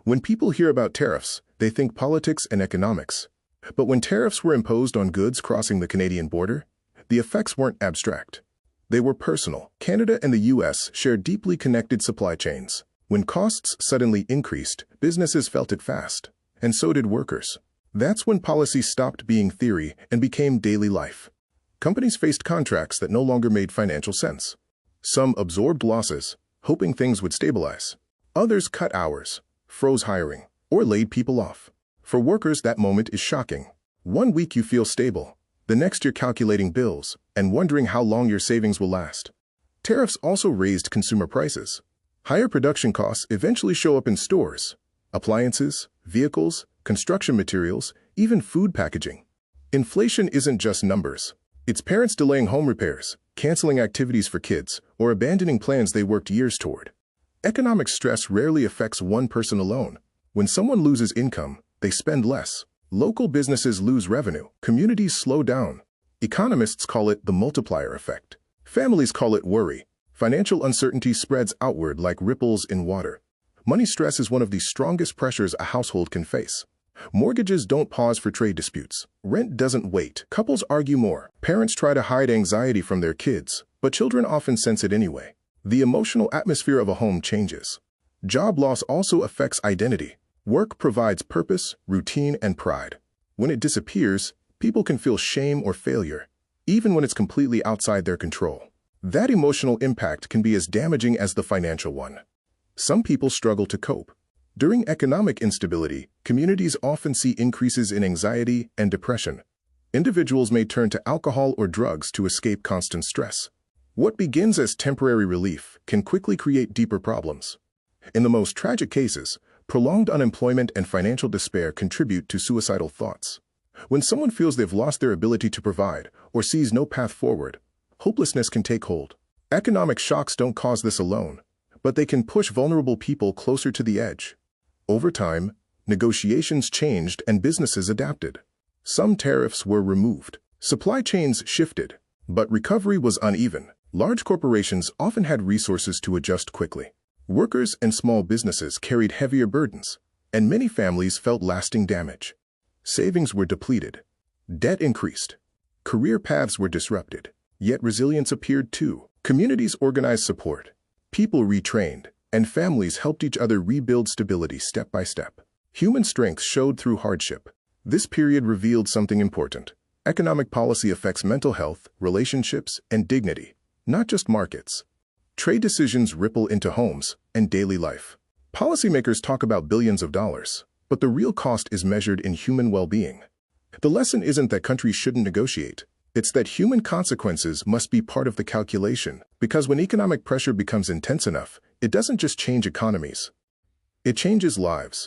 When people hear about tariffs, they think politics and economics. But when tariffs were imposed on goods crossing the Canadian border, the effects weren't abstract. They were personal. Canada and the U.S. shared deeply connected supply chains. When costs suddenly increased, businesses felt it fast, and so did workers. That's when policy stopped being theory and became daily life. Companies faced contracts that no longer made financial sense. Some absorbed losses, hoping things would stabilize. Others cut hours, froze hiring, or laid people off. For workers, that moment is shocking. One week you feel stable, the next you're calculating bills and wondering how long your savings will last. Tariffs also raised consumer prices. Higher production costs eventually show up in stores, appliances, vehicles, construction materials, even food packaging. Inflation isn't just numbers. It's parents delaying home repairs, canceling activities for kids, or abandoning plans they worked years toward. Economic stress rarely affects one person alone. When someone loses income, they spend less. Local businesses lose revenue. Communities slow down. Economists call it the multiplier effect. Families call it worry. Financial uncertainty spreads outward like ripples in water. Money stress is one of the strongest pressures a household can face. Mortgages don't pause for trade disputes. Rent doesn't wait. Couples argue more. Parents try to hide anxiety from their kids, but children often sense it anyway. The emotional atmosphere of a home changes. Job loss also affects identity. Work provides purpose, routine, and pride. When it disappears, people can feel shame or failure, even when it's completely outside their control. That emotional impact can be as damaging as the financial one. Some people struggle to cope. During economic instability, communities often see increases in anxiety and depression. Individuals may turn to alcohol or drugs to escape constant stress. What begins as temporary relief can quickly create deeper problems. In the most tragic cases, prolonged unemployment and financial despair contribute to suicidal thoughts. When someone feels they've lost their ability to provide or sees no path forward, hopelessness can take hold. Economic shocks don't cause this alone, but they can push vulnerable people closer to the edge. Over time, negotiations changed and businesses adapted. Some tariffs were removed. Supply chains shifted, but recovery was uneven. Large corporations often had resources to adjust quickly. Workers and small businesses carried heavier burdens, and many families felt lasting damage. Savings were depleted. Debt increased. Career paths were disrupted, yet resilience appeared too. Communities organized support. People retrained, and families helped each other rebuild stability step by step. Human strength showed through hardship. This period revealed something important. Economic policy affects mental health, relationships, and dignity, not just markets. Trade decisions ripple into homes and daily life. Policymakers talk about billions of dollars, but the real cost is measured in human well-being. The lesson isn't that countries shouldn't negotiate. It's that human consequences must be part of the calculation, because when economic pressure becomes intense enough, it doesn't just change economies. It changes lives.